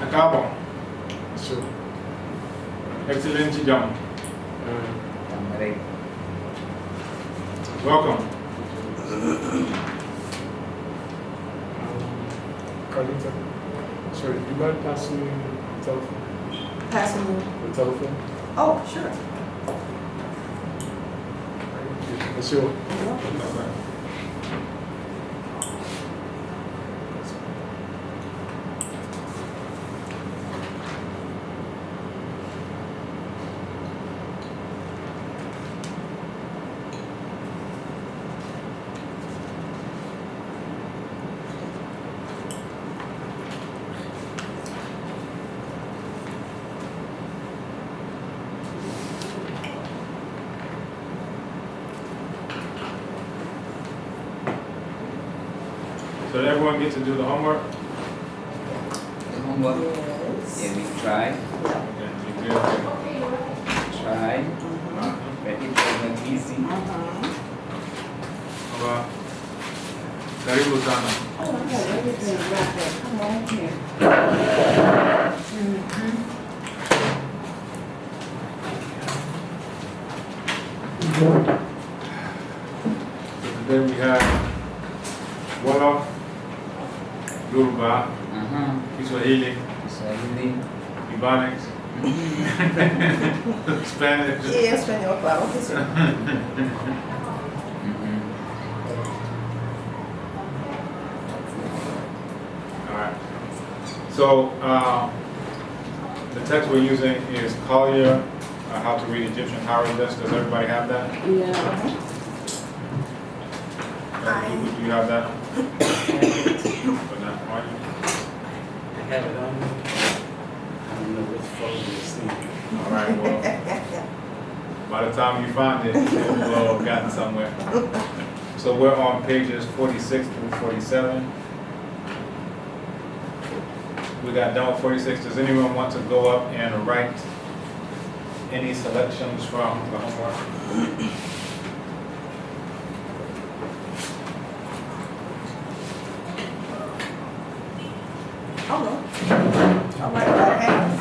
Acabam. Sure. Excelente John. Tamaré. Welcome. Carlita, sorry, do you mind passing me the telephone? Passing you. The telephone? Oh, sure. Monsieur. Okay. So did everyone get to do the homework? The homework. Yes. Yeah, we try. Yeah. Okay, you good? Try. But it wasn't easy. How about Karibu Sana? Oh, I got everything wrapped up. Come on here. So today we have Wolof, Yoruba, Kiswahili, Swahili. Ebonics, Spanish. Yeah, español, claro que sí. Alright. So, the text we're using is Collier, How to Read Egyptian Hieroglyphs. Does everybody have that? Yeah. Do you have that? But not, are you? I have it on me. I don't know which phone it's in. Alright, well, by the time you find it, you'll have gotten somewhere. So we're on pages 46 through 47. We got done with 46. Does anyone want to go up and write any selections from the homework? Oh, no. All right, right hands.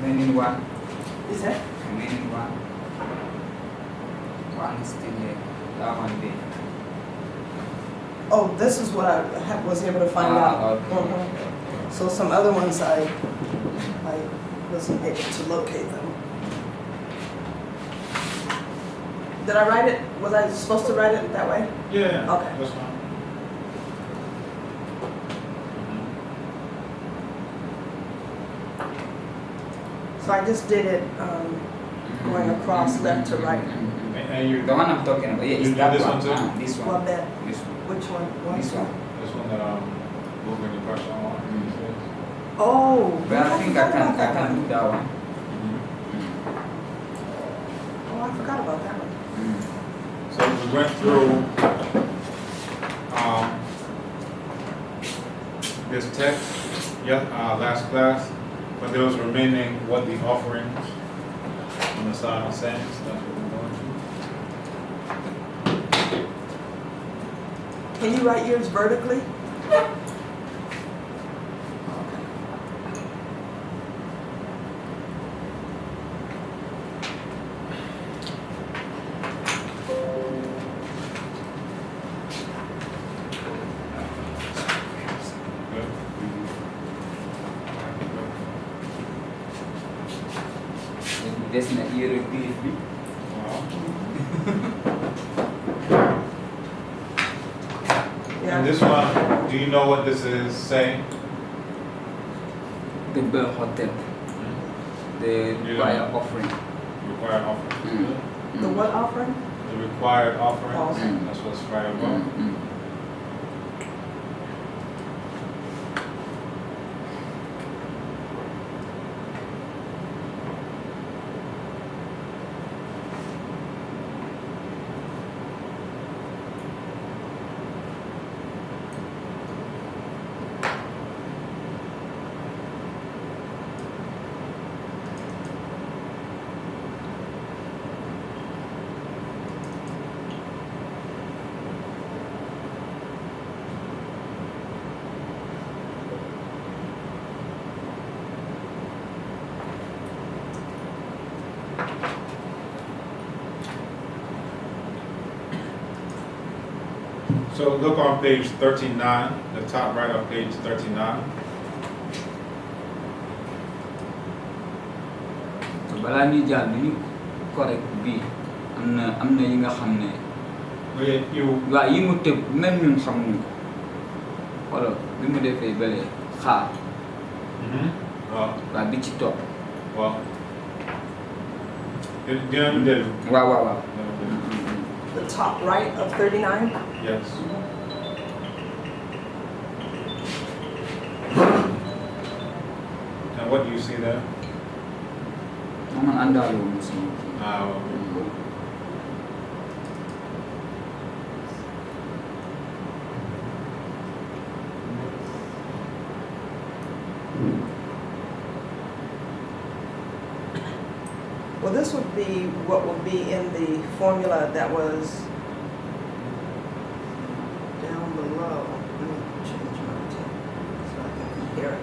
Remaining one. Is that? Remaining one. One is still here. That one there. Oh, this is what I was able to find out. Okay. Mhm. So some other ones I wasn't able to locate them. Did I write it? Was I supposed to write it that way? Yeah. Okay. That's fine. So I just did it going across left to right. And you, The one I'm talking about, yeah, You is do that this one. one too? This Well, one. bet. This one. Which one? This one. this one that moving the pressure on. Oh. But I think I forgot can about that one. do that one. Oh, I forgot about that one. So we went through this text last class, but there was remaining what the offerings on the side of saying. That's what we're going through. Can you write yours vertically? des na hiéroglyphe bi. Wow. Yeah. And this one, do you know what this is saying? The Bell Hotel. The choir offering. Required offering. The what offering? The required offerings. Offering. That's what's right above. So look on page 39, the top right of page 39. So balaa ñuy jàll ñu correct bii am na yi nga xam ne Wait, you, waaw yi mu tëb même ñun xamuñu ko xoolal bi mu defee bële xaar well, waaw bi ci topp well, dinañu dellu. waaw. The top right of 39? Yes. And what do you see there? man àndaale wu ma sama Well, this would be what would be in the formula that was down below. Let me change mine too, so I can compare it.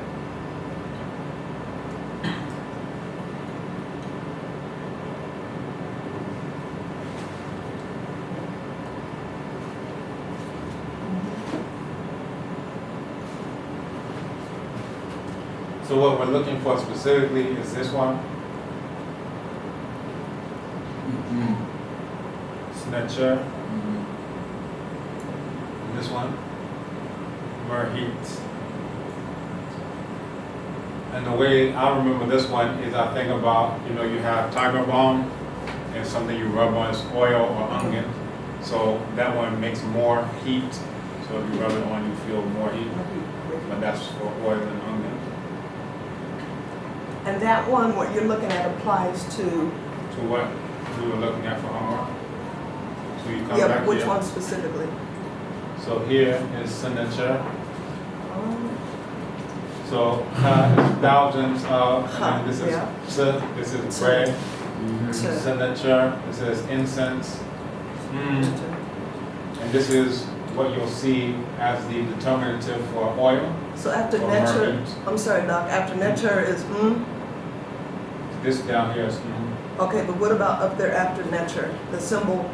So what we're looking for specifically is this one, signature, and this one, Merheat. And the way I remember this one is I think about, you have Tiger Balm and something you rub on is oil or onion. So that one makes more heat. So if you rub it on, you feel more heat. But that's for oil and onion. And that one, what you're looking at, applies to, To what we were looking at for homework. So you come yeah, back which here. one specifically? So here is signature. Um, So is thousands of, and this is Yeah. this is bread. to- Signature. This is incense. And this is what you'll see as the determinative for oil. So after Or nature, merheat. I'm sorry, Doc, after nature is This down here is Okay, but what about up there after nature? The symbol,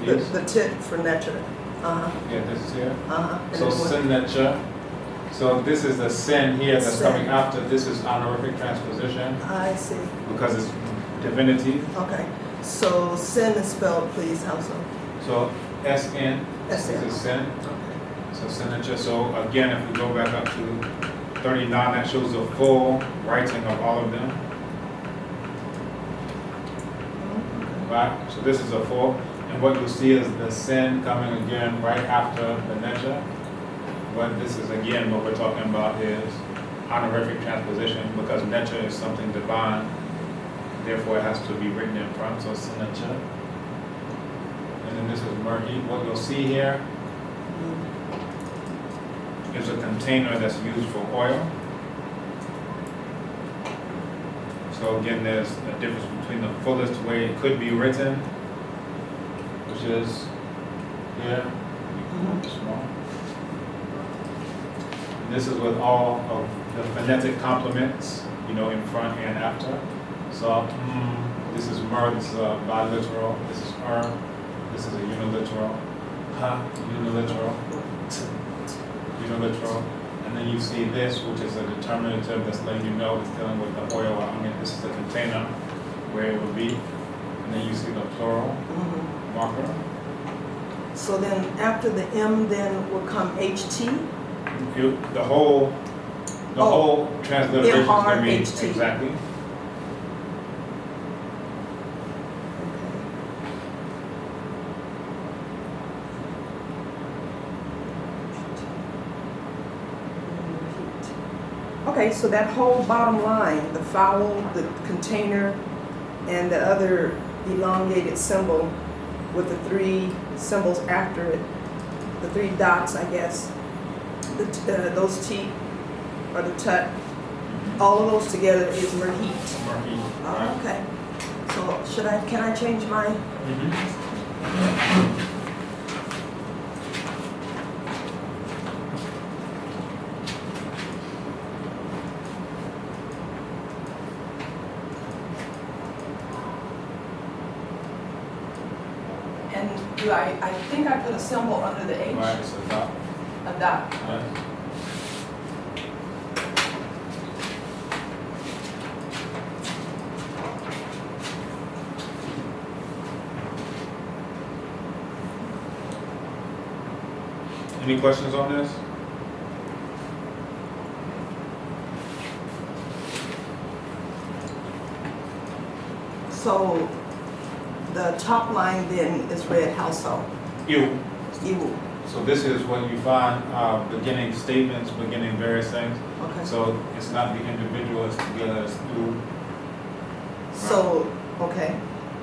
Yes. the tit for nature. Yeah, this is here. And So then what- signature. So this is the sin here that's Sin. coming after. This is honorific transposition I see. because it's divinity. Okay. So sin is spelled, please, also. So SN. This SN. is sin. Okay. So signature. So again, if we go back up to 39, that shows the full writing of all of them. Right? So this is a full. And what you'll see is the sin coming again right after the necha. But this is again what we're talking about is honorific transposition because necha is something divine. Therefore, it has to be written in front. So signature. And then this is merheat. What you'll see here is a container that's used for oil. So again, there's a difference between the fullest way it could be written, which is here, small. And this is with all of the phonetic complements, in front and after. So this is mer, this is a biliteral, this is this is a uniliteral, uniliteral, uniliteral. And then you see this, which is a determinative that's letting you know it's dealing with the oil or onion. This is the container where it would be. And then you see the plural Mhm. marker. So then after the M then will come HT? The whole transliteration is going to be MRHT. exactly. Okay, so that whole bottom line, the foul, the container, and the other elongated symbol with the three symbols after it, the three dots, I guess, those T or the tut, all of those together is merheet. Marquee. Oh, okay. So can I change my? And I think I put a symbol under the H, Right, so top. a dot. Right. Any questions on this? So the top line then is read household. You. Iwu. So this is when you find beginning statements, beginning various things. Okay. So it's not the individual, it's together as you. So, okay.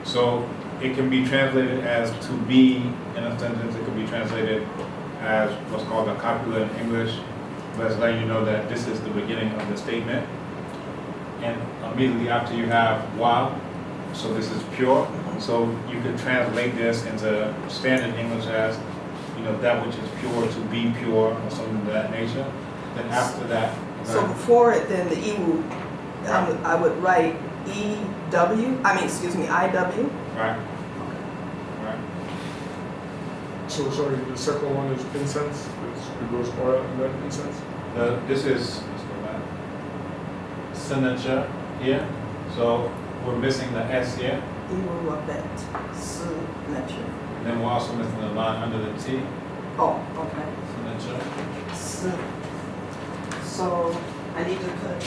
So it can be translated as to be in a sentence. It can be translated as what's called a copula in English, but it's letting you know that this is the beginning of the statement. And immediately after you have wow, so this is pure. So you could translate this into standard English as, that which is pure, to be pure, or something of that nature. Then after that, So before it, then the Iwu, I would write IW. right, right. So sorry, the second one is incense. It goes oil and then incense. This is, let's go back, signature here. So we're missing the S here. Iwu Abet. Signature. And then we're also missing the line under the T, Oh, okay. signature. So I need to put,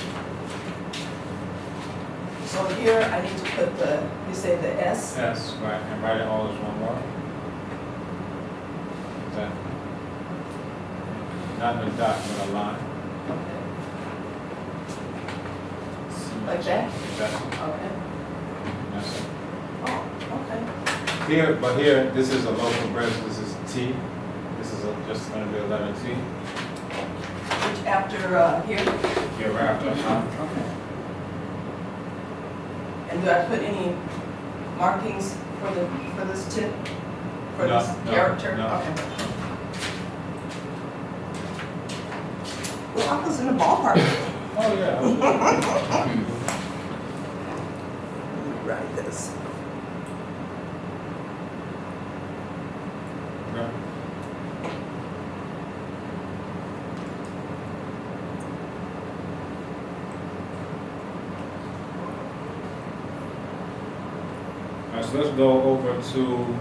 so here I need to put you say the S? S, right, and write it all as one word. Exactly. Not a dot, but a line. Okay. Like that? Exactly. Okay. That's it. Oh, okay. Here, this is a local bridge, this is T. This is just gonna be a letter T. Which after here? Here, right after the top. Okay. And do I put any markings for this tip? For No, this no, character? no. Okay. Well, I was in the ballpark. Oh, yeah. Let me write this. Okay. All right, so let's go over to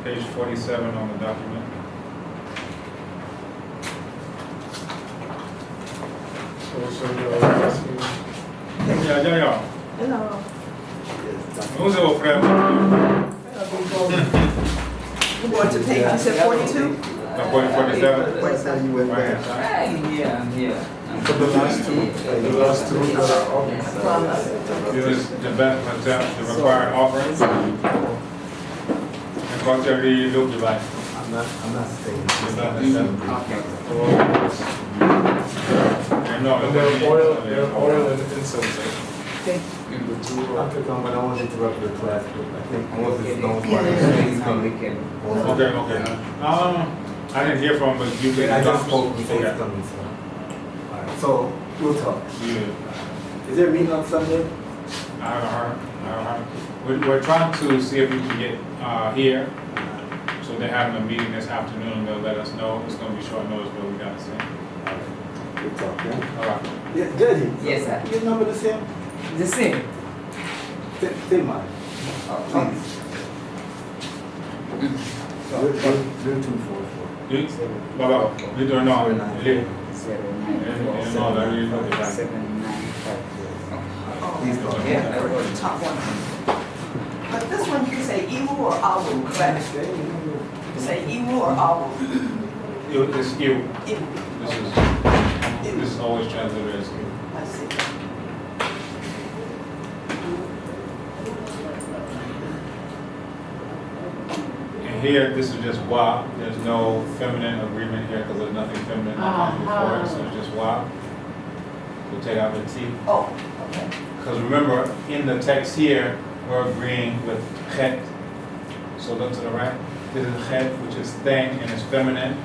page 47 on the document. So you're asking. Yeah. Hello. Who's your friend? We're going to page, you said 42? 47? 47. I'm here, I'm here. For the last two that are off. This is the best attempt, the required offerings. And whatever you look like. I'm not staying. It's not the same. And no, And then oil and incense. The two I'll click on, but I won't interrupt the class, but I think most of the stones are Okay. I didn't hear from, but you I just spoke Okay. with Faith coming, so. Alright, so we'll talk. Yeah. Is there a meeting on Sunday? I haven't heard. We're trying to see if we can get here. So they're having a meeting this afternoon. They'll let us know. It's going to be short notice, but we got to see. Alright, we'll talk, yeah? All right. Yeah, Judge. Yes, sir. Your number the same? The same. Same man. Please. 0244. You, Baba, you don't know. You- 09447954. Please go. Yeah, the top one. But this one, you can say Iwu or Awu, correct? You say Iwu or Awu. It's you. Iwu. This is always translated as you. I see. And here, this is just wa. There's no feminine agreement here because there's nothing feminine before it, so it's just wa. We'll take out the T. Oh, okay. Because remember, in the text here, we're agreeing with chet. So look to the right. This is chet, which is thing and it's feminine.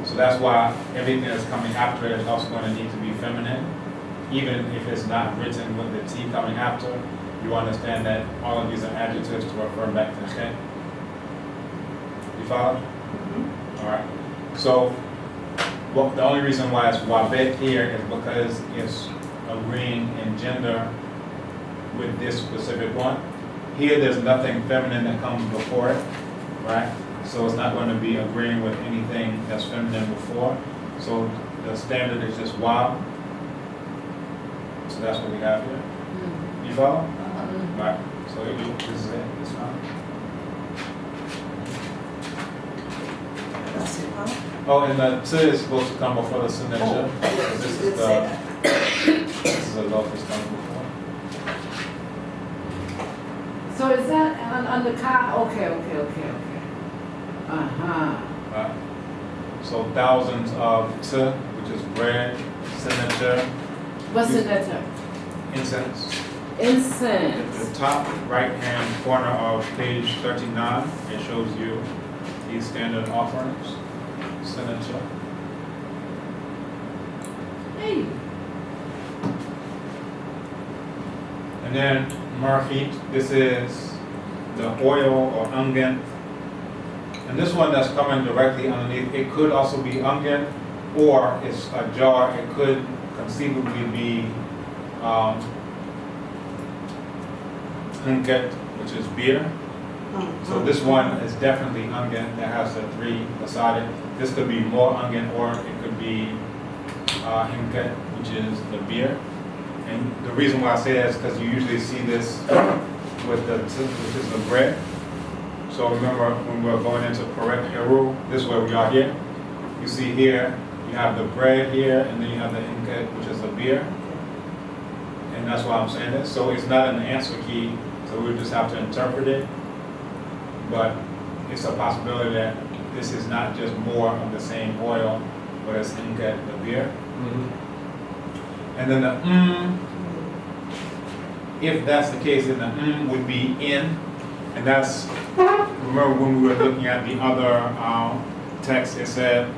So that's why everything that's coming after it is also going to need to be feminine. Even if it's not written with the T coming after, you understand that all of these are adjectives to refer back to chet. You follow? All right. So well, the only reason why it's wabet here is because it's agreeing in gender with this specific one. Here, there's nothing feminine that comes before it, right? So it's not going to be agreeing with anything that's feminine before. So the standard is just wab. So that's what we have here. You follow? Right. So this is it. This one. That's it, huh? Oh, and the t is supposed to come before the signature. Oh, yes, This you is did say that. this is a locus coming before. So is that on the car? Okay. Right. So thousands of t, which is bread, signature, What's the letter? incense. At Incense. the top right-hand corner of page 39, it shows you these standard offerings, signature. Hey. And then marhit, this is the oil or ungen. And this one that's coming directly underneath, it could also be ungen, or it's a jar. It could conceivably be unket, which is beer. So this one is definitely ungen that has the 3 beside it. This could be more ungen, or it could be hinket, which is the beer. And the reason why I say that is because you usually see this with the which is the bread. So remember when we're going into correct heru, this is where we are here. You see here, you have the bread here, and then you have the hinket, which is the beer. And that's why I'm saying this. So it's not an answer key, so we just have to interpret it. But it's a possibility that this is not just more of the same oil, but it's hinket, the beer. And then the if that's the case, then the would be in. And that's, remember when we were looking at the other text, it said,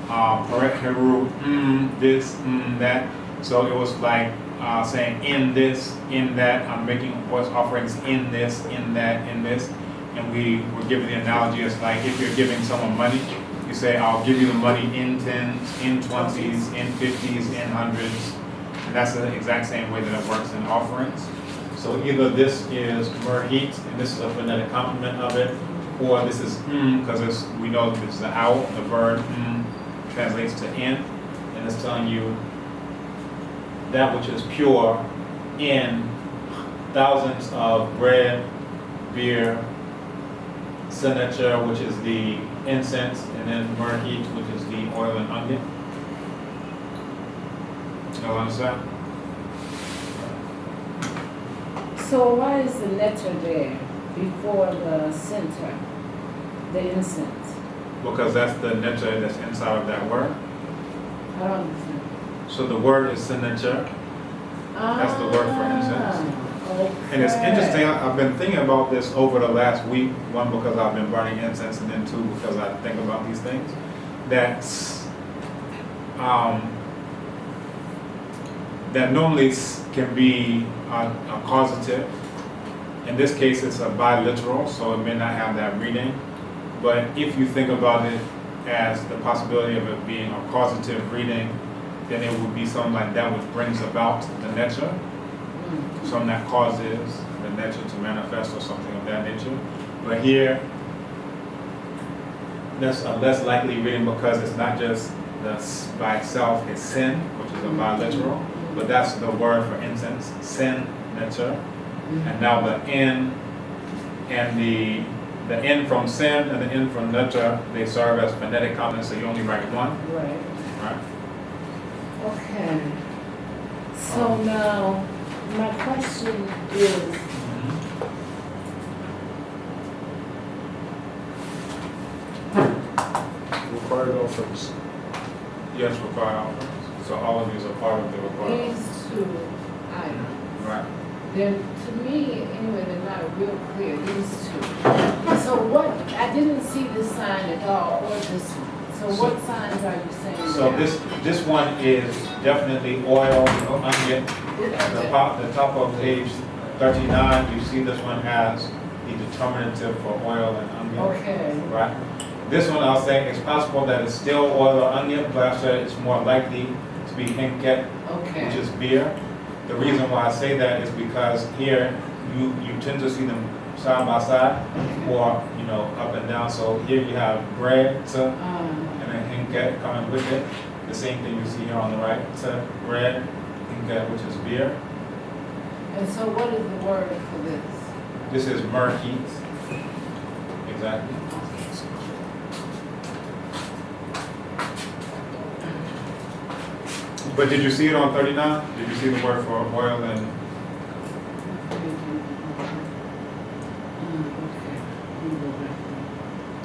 correct heru, this, that. So it was like saying in this, in that, I'm making voice offerings in this, in that, in this. And we were giving the analogy, it's like if you're giving someone money, you say, I'll give you the money in 10s, in 20s, in 50s, in 100s. And that's the exact same way that it works in offerings. So either this is merhit, and this is a phonetic complement of it, or this is because we know this is the owl, the verb translates to in, and it's telling you that which is pure in thousands of bread, beer, signature, which is the incense, and then merhit, which is the oil and onion. Y'all understand? So why is the letter there before the center, the incense? Because that's the netter that's inside of that word. I don't understand. So the word is signature. That's the word for incense. Okay. And it's interesting, I've been thinking about this over the last week. One, because I've been burning incense, and then 2, because I think about these things. That normally can be a causative. In this case, it's a biliteral, so it may not have that reading. But if you think about it as the possibility of it being a causative reading, then it would be something like that which brings about the netter. something that causes the nature to manifest or something of that nature. But here, that's a less likely reading because it's not just by itself, it's sin, which is a biliteral, but that's the word for incense, sin, nature. And now the N and the N from sin and the N from nature, they serve as phonetic consonants, so you only write one, Right. right? Okay. So now, my question is, Required offense. Yes, required offerings. So all of these are part of the required. these two items, Right. they're, to me, anyway, they're not real clear, these two. So what, I didn't see this sign at all, or this one. So what signs are you saying? So there? this one is definitely oil, onion. The top of page 39, you see this one has the determinative for oil and onion. Okay. Right. This one I'll say it's possible that it's still oil or onion, but I said it's more likely to be hinket, Okay. which is beer. The reason why I say that is because here you tend to see them side by side or up and down. So here you have bread and then hinket coming with it. The same thing you see here on the right, bread, hinket, which is beer. And so what is the word for this? This is merkit. Exactly. But did you see it on 39? Did you see the word for oil and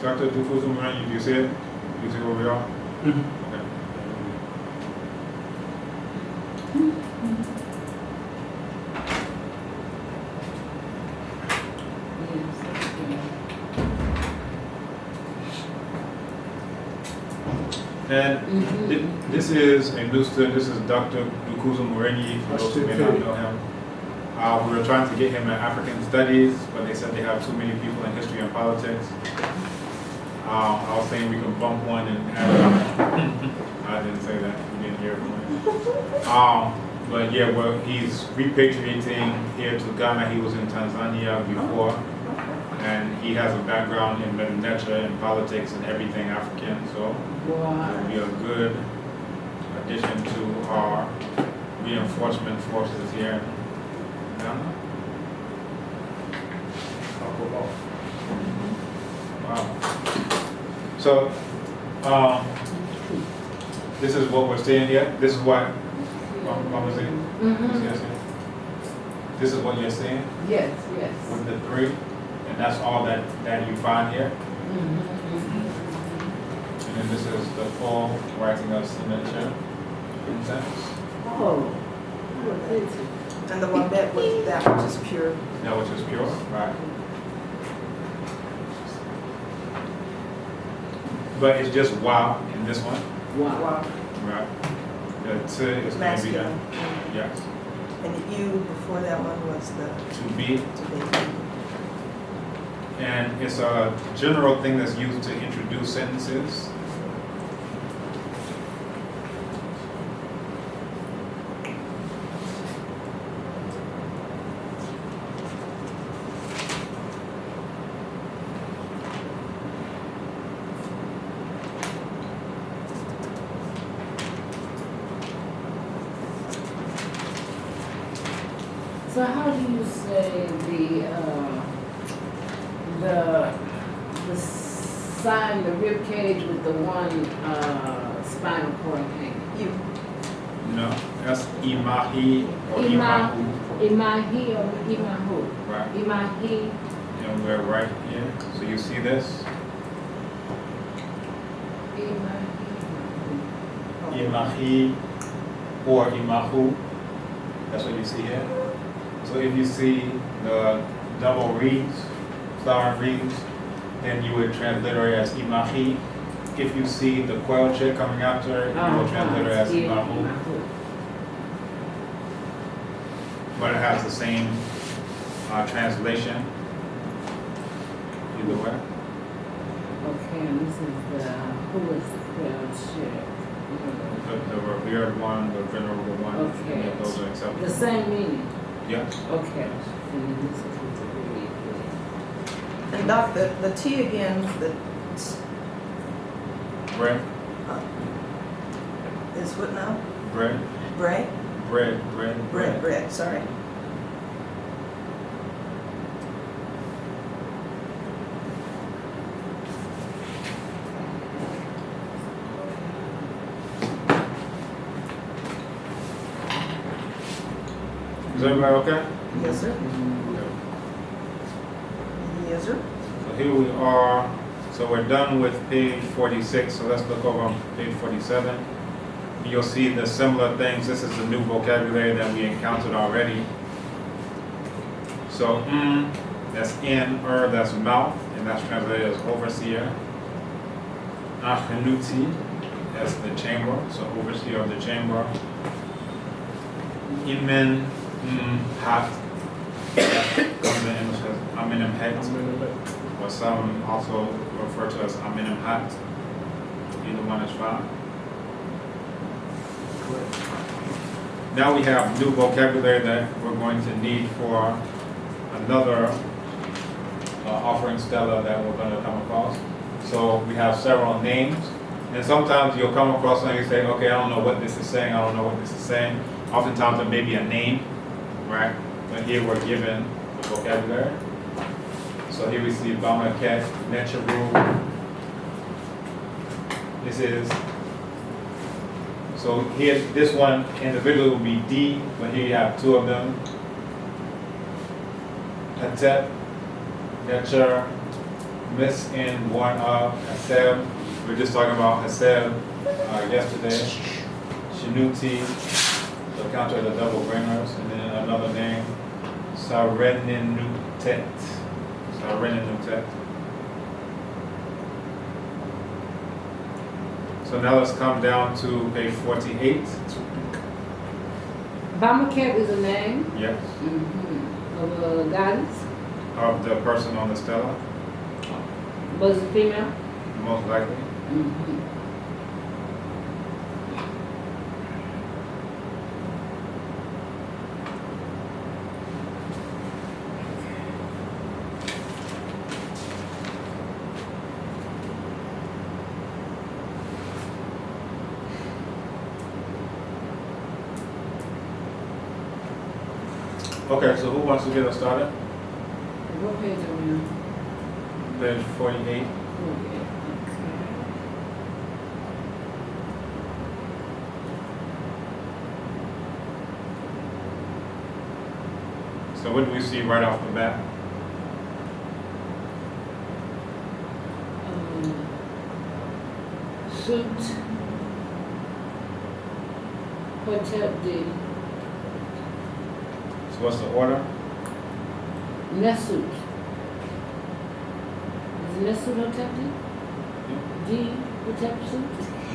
Dr. Dukuzuman, did you see it? Did you see where we are? Okay. And this is a new student. This is Dr. Dukuzu Morenyi, for those who may not know him. We were trying to get him in African Studies, but they said they have too many people in history and politics. I was saying we could bump one and add it on. I didn't say that. You didn't hear from me. But yeah, well, he's repatriating here to Ghana. He was in Tanzania before. And he has a background in Mednetra and politics and everything African, so it'll be a good addition to our reinforcement forces here in Ghana. Wow. So, this is what we're seeing here. This is what Mama said. This is what you're seeing? Yes. With the three. And that's all that you find here. And then this is the full writing of signature incense. Oh. And the one that was that which is pure. That which is pure, right? But it's just wow in this one, Wow. right? The t is going to be that. Masculine. Yes. And the U before that one was the To be. to be. And it's a general thing that's used to introduce sentences. So how do you say the sign, the rib cage with the one spinal cord hanging? U. No, that's imahi or Ima- imahu. Imahi or Imahu? Right. Imahi. And we're right here. So you see this? Imahi or imahu. That's what you see here. So if you see the double reeds, flower reeds, then you would transliterate as imahi. If you see the quail chick coming after it, you will transliterate as imahu. But it has the same translation either way. Okay, and this is who is the quail chick? The revered one, the venerable one, Okay. yeah, those are acceptable. The same meaning. Yes. Okay. And Doc, the T again, Bread, is what now? bread, Bray? bread. Sorry. Is everybody okay? Yes, sir. Yes, sir. So here we are. So we're done with page 46. So let's look over on page 47. You'll see the similar things. This is the new vocabulary that we encountered already. So that's in, that's mouth, and that's translated as overseer. Achenuti, that's the chamber, so overseer of the chamber. Imen, hat, that comes in English as aminim het, or some also refer to as aminim hat. Either one is fine. Now we have new vocabulary that we're going to need for another offering stela that we're going to come across. So we have several names, and sometimes you'll come across something and say, okay, I don't know what this is saying, I don't know what this is saying. Oftentimes it may be a name, right? But here we're given the vocabulary. So here we see Bamaket, Necharu. This is, so here, this one individually will be D, but here you have two of them. Hatep, Necher, Miss in one of Haseb. We were just talking about Haseb yesterday. Shinuti, the counter of the double bringers, and then another name, Sareninnutet. Sareninnutet. So now let's come down to page 48. Bamaket is a name Yes. of a goddess. Of the person on the stela, Was it female? most likely. Okay, so who wants to get us started? What page are we on? Page 48. Okay. So what do we see right off the bat? Suit. Hotep D. So what's the order? Nesut. Is Nesut Hotep D? D Hotep Suit?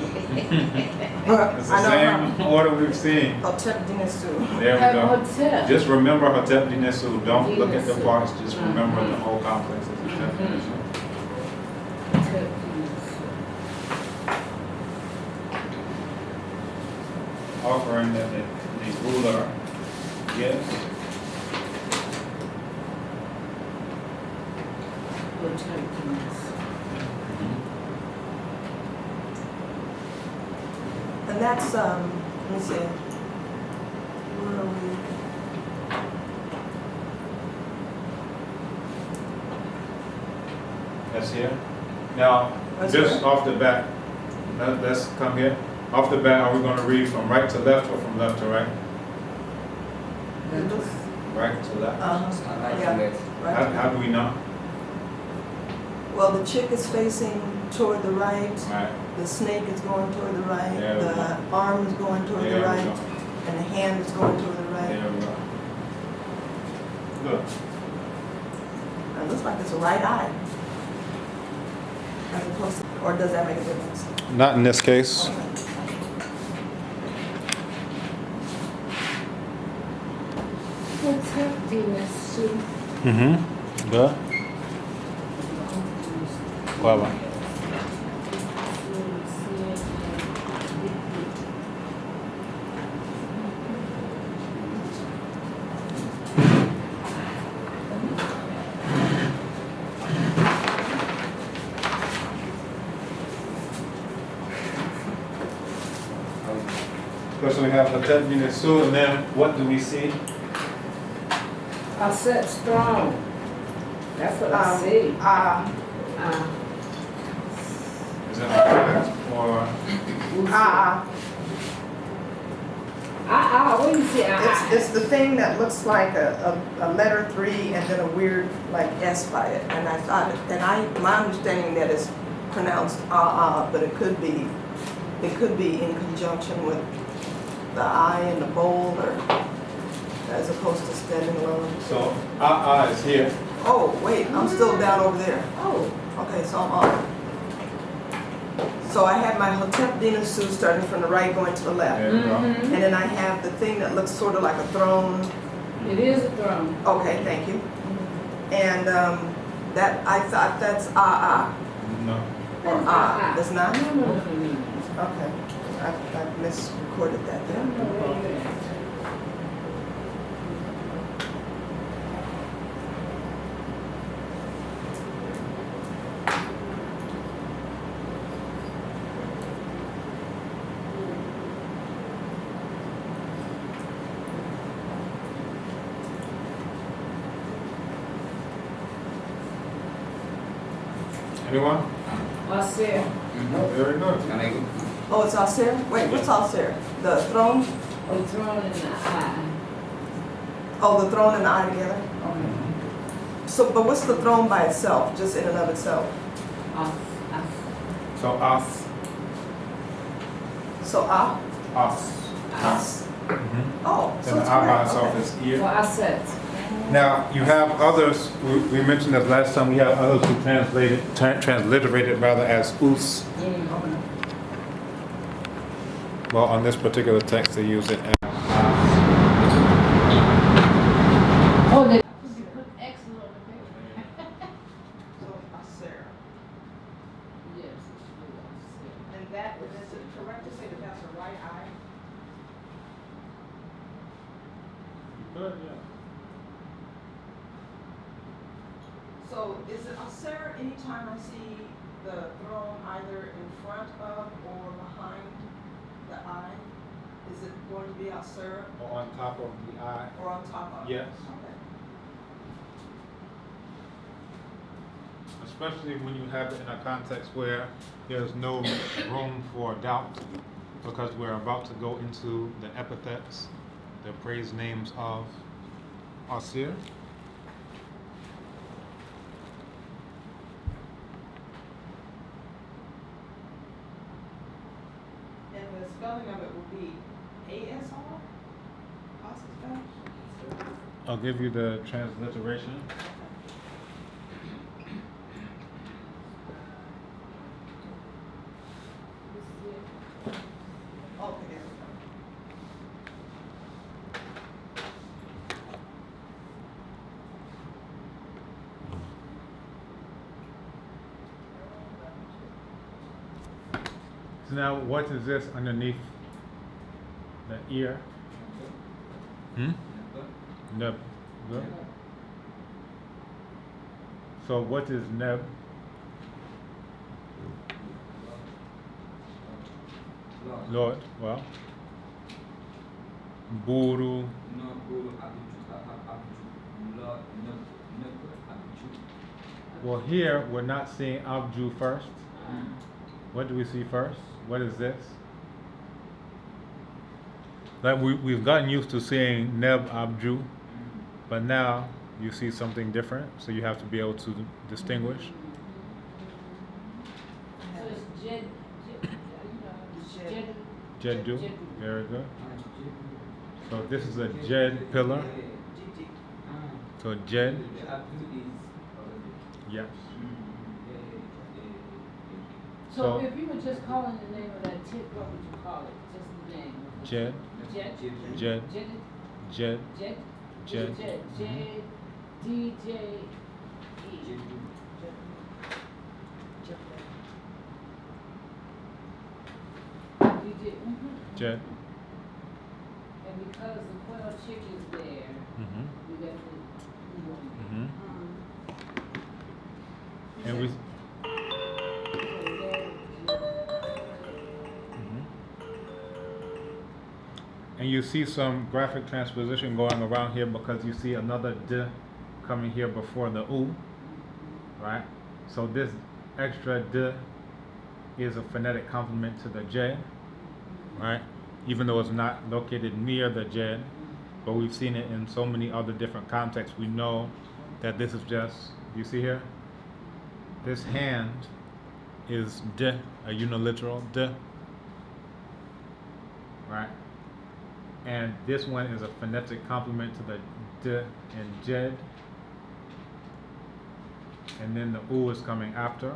It's the same order we've seen. Hotep Dinesu. There we go. Hotep. Just remember Hotep Dinesu. Don't look at the Dinesu. parts. Just remember the whole complex as a definition. Hotep D. Offering that the ruler gives. Hotep D. And that's, let me see. Where are we? That's here. Now, That's just right. off the bat, let's come here. Off the bat, are we going to read from right to left or from left to right? Right to left. Yeah, right. How do we know? Well, the chick is facing toward the right, Right. the snake is going toward the right, There we the go. arm is going toward There the we right, go. and the hand is going toward the right. There we go. Good. It looks like it's a right eye. As opposed to, or does that make a difference? Not in this case. Hotep D. Nesut. Mm-hmm. Good. Clever. Because we have the Ted Minasu, and then what do we see? I said strong. That's what I see. Is it or What do you see? It's the thing that looks like a letter 3 and then a weird like S by it. And I thought, my understanding that it's pronounced but it could be in conjunction with the I and the bold, or as opposed to standing alone. so is here. Oh, wait, I'm still down over there. Oh, Okay, so I'm up. So I have my Hotep Dinasu starting from the right going to the left. There you go. And then I have the thing that looks sort of like a throne. it is a throne. Okay, thank you. And that, I thought that's No. or that's not? No. Okay, I misrecorded that there. Anyone? Aser. Very good. Can I go? Oh, it's Aser? Wait, what's Aser? The throne? A throne in the eye. Oh, the throne and the eye together? So, but what's the throne by itself, just in and of itself? So us. So Us. Us. Mm-hmm. Oh, And so the it's I by correct, itself okay. is ear. For Aset. Now, you have others, we mentioned that last time, we have others who transliterated rather as us. Well, on this particular text, they use it as. Oh, they put X on the paper. So Aser. Yes, it's true. Aser. And that, is it correct to say that that's a right eye? Good, yeah. So is it Aser anytime I see the throne either in front of or behind the eye? Is it going to be Aser Or on top of the eye. or on top of? Yes. Okay. Especially when you have it in a context where there's no room for doubt, because we're about to go into the epithets, the praise names of Asir. And the spelling of it will be A-S-R? Asr? I'll give you the transliteration. Okay, there we go. So now, what is this underneath the ear? Neb. Good. So what is neb? Lord. Well. Buru. No, Guru Abiju. Lord, no, Abiju. Well, here we're not seeing Abju first. What do we see first? What is this? Like we've gotten used to seeing Neb Abju, but now you see something different, so you have to be able to distinguish. So it's Jed, Jeddu, very good. So this is a Jed pillar. So Jed, yes. So if you were just calling the name of that tip, what would you call it? Just the name? Jed, Jet? Jed, Jet? Jed, Jet? Jed. J-D-J-E. DJ, Jed. And because the quail chick is there, Mm-hmm. we got the, Mm-hmm. And we. And you see some graphic transposition going around here because you see another D coming here before the U, right? So this extra D is a phonetic complement to the J, right? Even though it's not located near the J, but we've seen it in so many other different contexts, we know that this is just, you see here? This hand is D, a uniliteral D, right? And this one is a phonetic complement to the D and Jed. And then the U is coming after.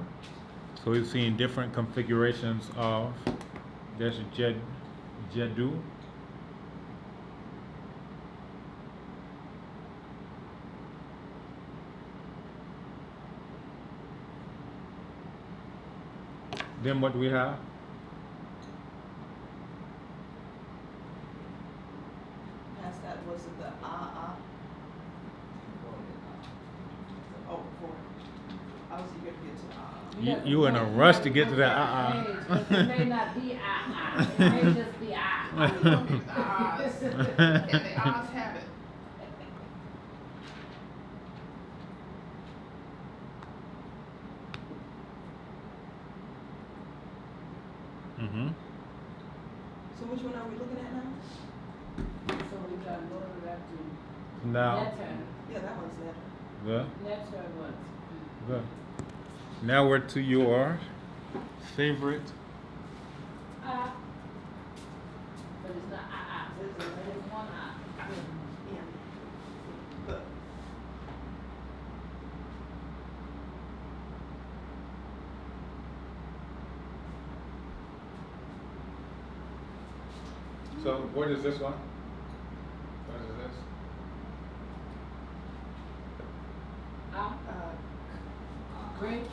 So we've seen different configurations of, there's Jed, Jedu. Then what do we have? Past that was the Oh, before. I was eager to get to You in a rush to get to that It may not be it may just be And the odds have it. Mm-hmm. So which one are we looking at now? So we got loaded up to Now, letter. Yeah, that one's letter. good, Letter what? good. Now we're to your favorite. But it's not it's one Yeah. But So what is this one? What is this? Great.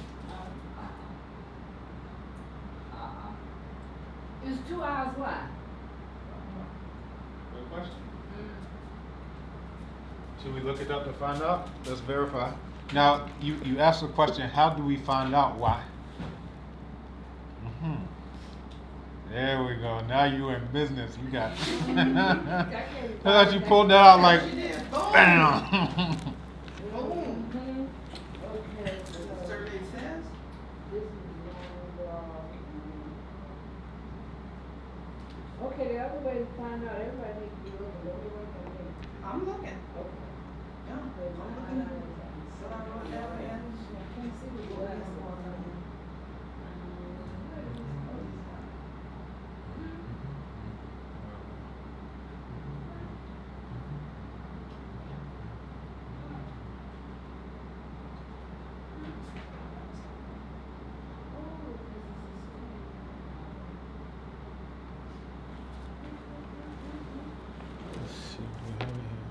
It's 2 hours why? Good question. Should we look it up to find out? Let's verify. Now, you asked the question, how do we find out why? Mm-hmm. There we go. Now you in business. You got it. As you pulled that out like, bam. boom. Okay. The survey says. This is okay, the other way to find out, everybody needs to be looking, don't be looking at I'm looking. me. Okay. Yeah, I'm looking at it. So I wrote that right in. I can't see the last one. Let's see what we have here.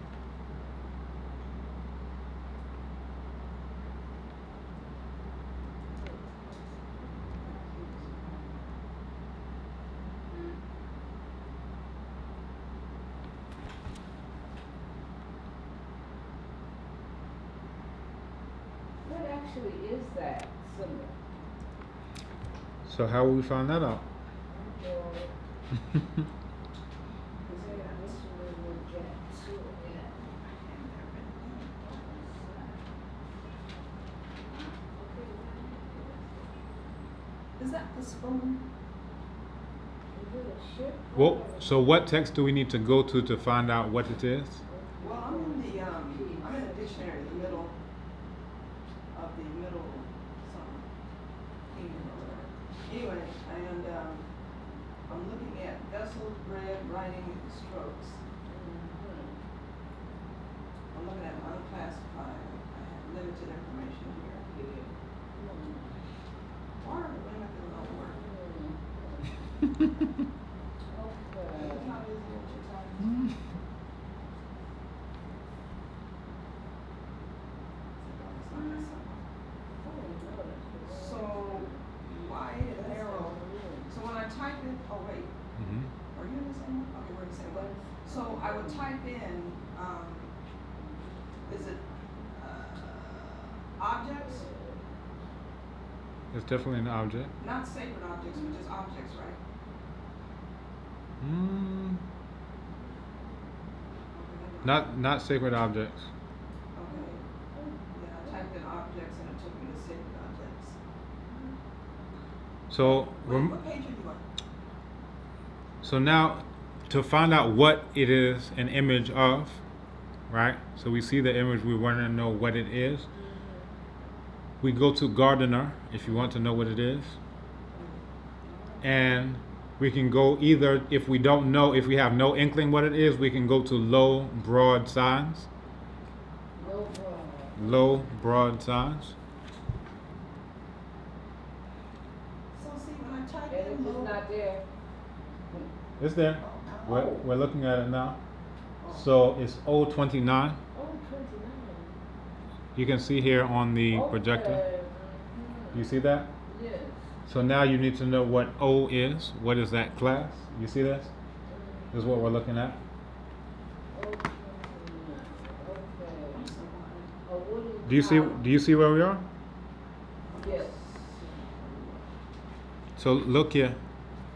What actually is that symbol? So how will we find that out? Is that the spoon? Well, so what text do we need to go to find out what it is? Well, I'm in the dictionary, the middle of the middle something. Kingdom or whatever. Anyway, and I'm looking at vessels, bread, writing, strokes. I'm looking at unclassified. I have limited information here. Why are the women doing all the work? How is it what you're talking about? So wide and narrow. So when I type in, oh wait, Mm-hmm. are you in the same one? Okay, we're in the same one. So I would type in, is it objects? It's definitely an object. Not sacred objects, but just objects, right? Not sacred objects. Okay. Yeah, I typed in objects and it took me to sacred objects. So What page are you on? so now to find out what it is an image of, right? So we see the image, we want to know what it is. We go to Gardener if you want to know what it is. And we can go either, if we don't know, if we have no inkling what it is, we can go to low, broad signs. No problem. Low, broad signs. So see, when I type And if in it's low. not there, It's there. We're looking at it now. So it's 029. oh, 29. You can see here on the projector. Okay. You see that? Yes. So now you need to know what O is. What is that class? You see this? This is what we're looking at. Okay. A wooden Do you see? column. Do you see where we are? Yes. So look here.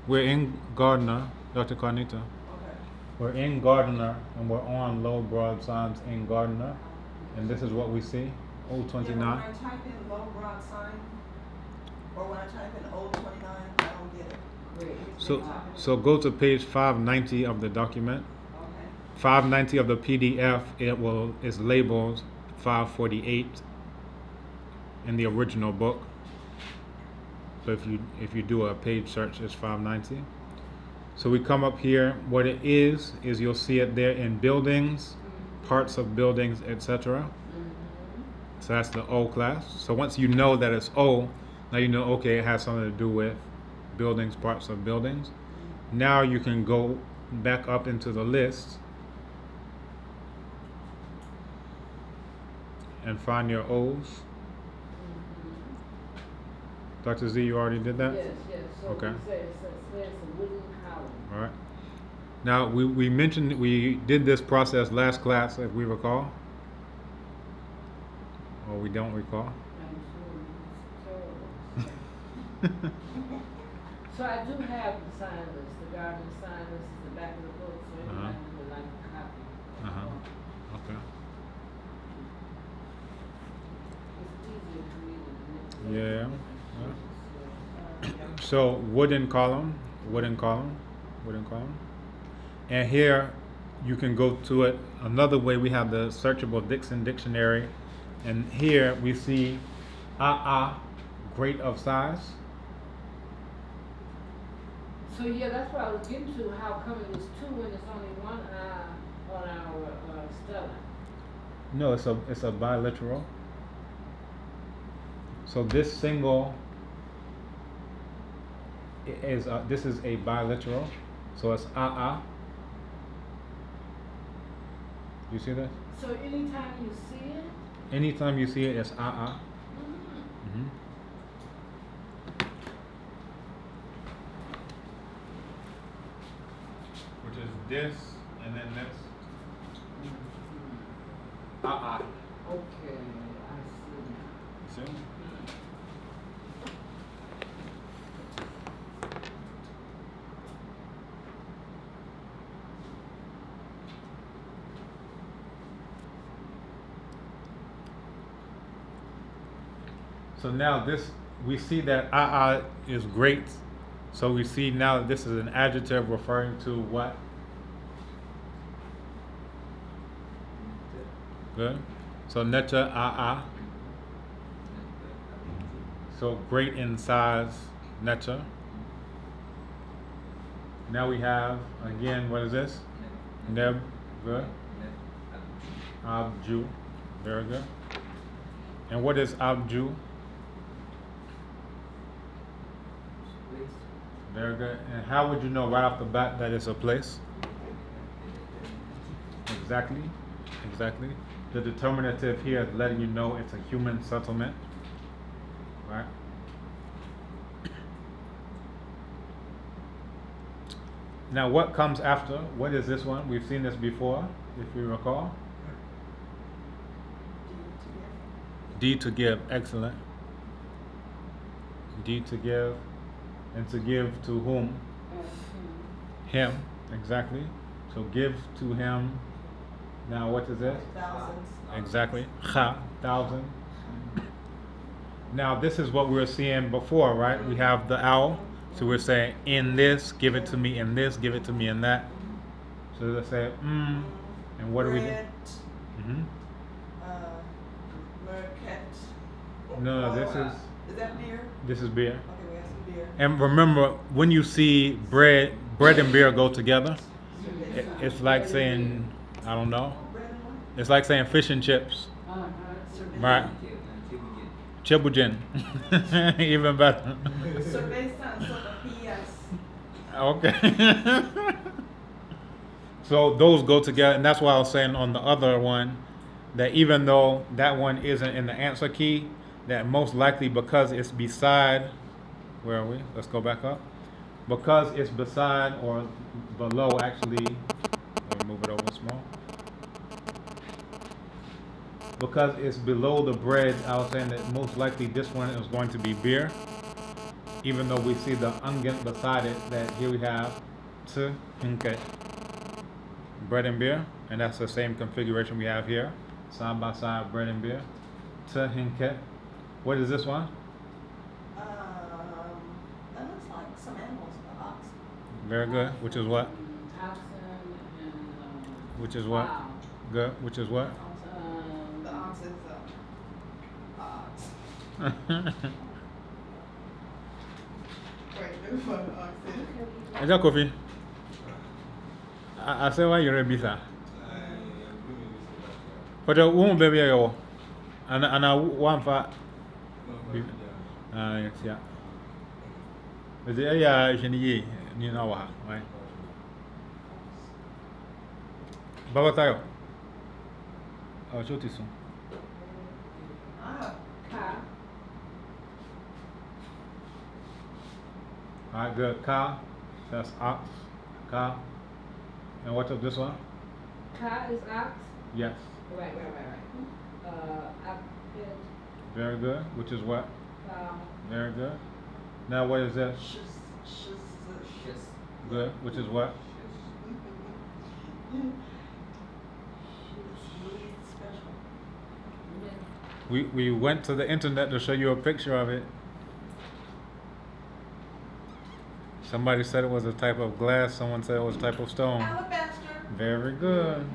We're in Gardener, Dr. Carnita. Okay. We're in Gardener and we're on low broad signs in Gardener. And this is what we see. Yeah, when 029. I type in low broad sign, or when I type in 029, I don't get it. Great. So go to page 590 of the document. Okay. 590 of the PDF, is labeled 548 in the original book. So if you do a page search, it's 590. So we come up here. What it is you'll see it there in buildings, parts of buildings, etc. So that's the O class. So once you know that it's O, now you know, okay, it has something to do with buildings, parts of buildings. Now you can go back up into the list and find your O's. Dr. Z, you already did that? Yes, yes. So Okay. it says a wooden column. All right. Now, we mentioned, we did this process last class, if we recall. Or we don't recall. I'm sure it's terrible. So I do have the sign list, the garden sign list is the back of the book, so Uh-huh. anybody would like a copy. Uh-huh. Okay. It's easier to read it. Yeah. So wooden column. And here you can go to it another way. We have the searchable Dixon dictionary. And here we see great of size. So yeah, that's what I was getting to, how come it was two when it's only one eye on our Stella? No, it's a biliteral. So this single is this is a biliteral. So it's You see that? So anytime you see it, Anytime you see it, it's Which is this and then this. okay, I see. See? So now this, we see that is great. So we see now that this is an adjective referring to what? Good. So necha So great in size, necha. Now we have, again, what is this? Neb, good. Abju, very good. And what is abju? Very good. And how would you know right off the bat that it's a place? Exactly. The determinative here is letting you know it's a human settlement. Right? Now what comes after? What is this one? We've seen this before, if you recall. D to give. Excellent. D to give. And to give to whom? Him. Exactly. So give to him Now what is this? Thousands. Exactly. Cha, thousand. Now this is what we were seeing before, right? We have the owl. So we're saying in this, give it to me in this, give it to me in that. So let's say and what do we do? Bread, Hmm. Mercat. No, this Is that beer? is beer. Okay, we have some beer. And remember, when you see bread and beer go together, it's like saying, I don't know, Bread and what? it's like saying fish and chips, right? Chibujin, even better. Cerveza and sopapillas. Okay. So those go together, and that's why I was saying on the other one that even though that one isn't in the answer key, that most likely because it's beside, where are we? Let's go back up. Because it's beside or below, actually, let me move it over small. Because it's below the bread, I was saying that most likely this one is going to be beer. Even though we see the ungent beside it, that here we have to hinke, bread and beer, and that's the same configuration we have here, side by side, bread and beer. To hinke. What is this one? That looks like some animals, the ox. Very good. Which is what? Oxen and, Which is what? wow. Good. Which is what? The ox is ox. Wait, let me find the ox is. Is that coffee? I say why you're a bisa. But the woman baby yo, and I want for. Yes, yeah. Is it yeah? Is it you know what? Right. Baba tayo. Oh, show this one. Ah, Ka. Alright, good. Ka. That's ox. Ka. And what's up this one? Ka is ox. Yes. Right. Ox. Very good. Which is what? Cow. Very good. Now what is this? shiz. Good. Which is what? Special. We went to the internet to show you a picture of it. Somebody said it was a type of glass. Someone said it was a type of stone. Alabaster. Very good.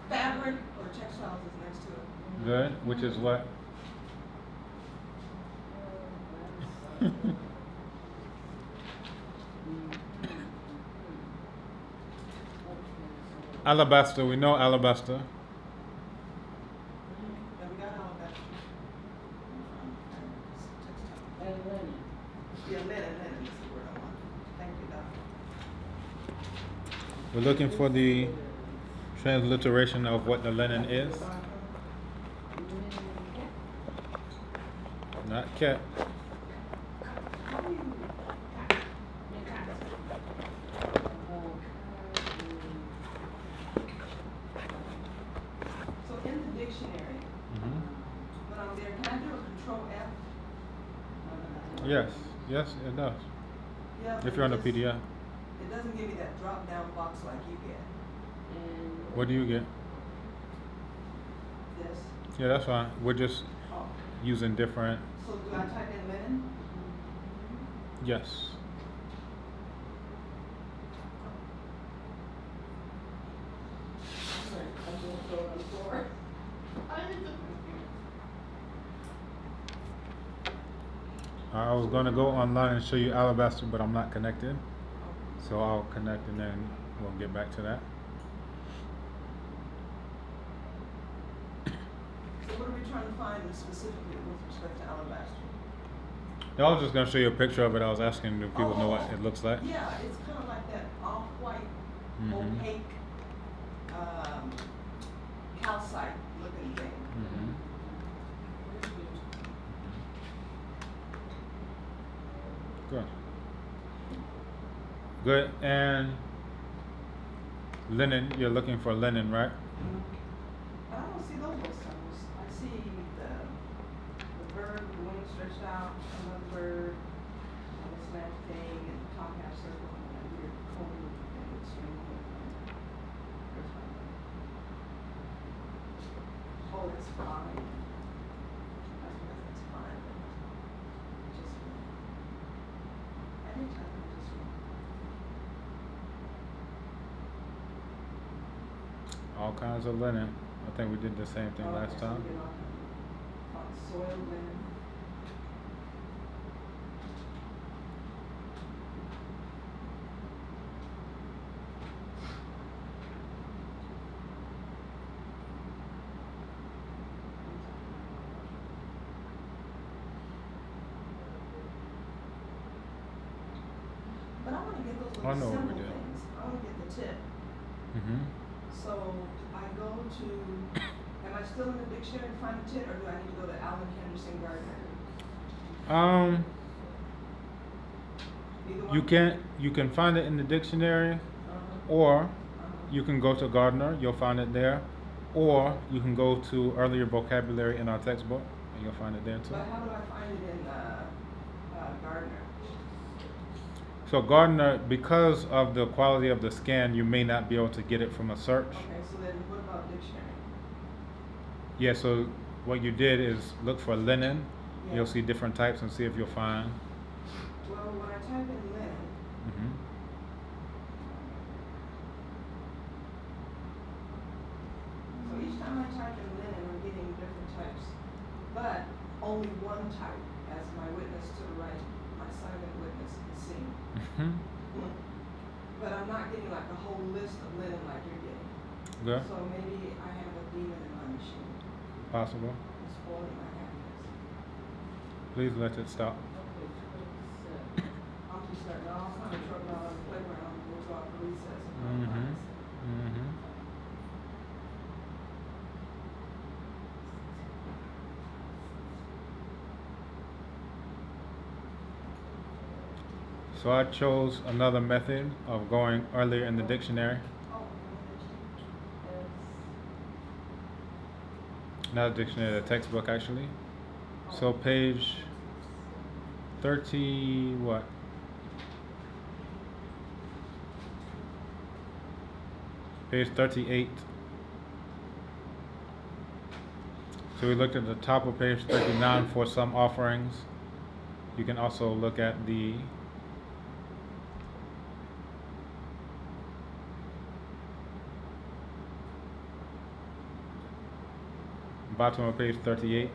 Fabric or textiles is next to it. Good. Which is what? Alabaster. We know alabaster. Yeah, we got alabaster. Textile. And linen. Yeah, linen is the word I want. Thank you, Doctor. We're looking for the transliteration of what the linen is. Not cat. So in the dictionary, when I'm there, can I do a control F? Yes. Yes, it does. Yeah, If but you're on the it just- PDF. It doesn't give me that drop down box like you get. And What do you get? This. Yeah, that's fine. We're just Oh. using different. So do I type in linen? Yes. Sorry, I'm gonna throw it on the floor. I was going to go online and show you alabaster, but I'm not connected. So I'll connect and then we'll get back to that. So what are we trying to find specifically with respect to alabaster? I was just going to show you a picture of it. I was asking if people know what it looks like. Yeah, it's kind of like that off-white, Mhm. opaque, calcite looking thing. Mhm. Good. Good. And linen, you're looking for linen, right? But I don't see those little symbols. I see the bird with the wings stretched out, another bird, on a slant thing, and the top half circle, and that weird cone and the string. fine. That's fine. Just, every time I just. All kinds of linen. I think we did the same thing last Okay, so time. we get all kinds of soil linen. But I wanna get those I little know what we simple did. things. I wanna get the tip. Mm-hmm. So I go to, am I still in the dictionary to find the tit, or do I need to go to Allen Henderson Gardner? Either one? You can find it in the dictionary, Uh-huh, or uh-huh. you can go to Gardner, you'll find it there, or you can go to earlier vocabulary in our textbook, and you'll find it there too. But how do I find it in, Gardner? So Gardner, because of the quality of the scan, you may not be able to get it from a search. Okay, so then what about dictionary? Yeah, so what you did is look for linen. Yeah. You'll see different types and see if you'll find. Well, when I type in linen, Mm-hmm. so each time I type in linen, I'm getting different types, but only one type as my witness to the right, my silent witness is seen. Mm-hmm. But I'm not getting like a whole list of linen like you're getting. Good. So maybe I have a demon in my machine. Possible. It's spoiling my happiness. Please let it stop. Okay, 27. I'm just starting all kind of trouble out on the playground, we'll go out for recess. Mm-hmm. Mm-hmm. So I chose another method of going earlier in the dictionary. Oh, Not a dictionary, the textbook actually. So page 30, what? Page 38. So we looked at the top of page 39 for some offerings. You can also look at the bottom of page 38.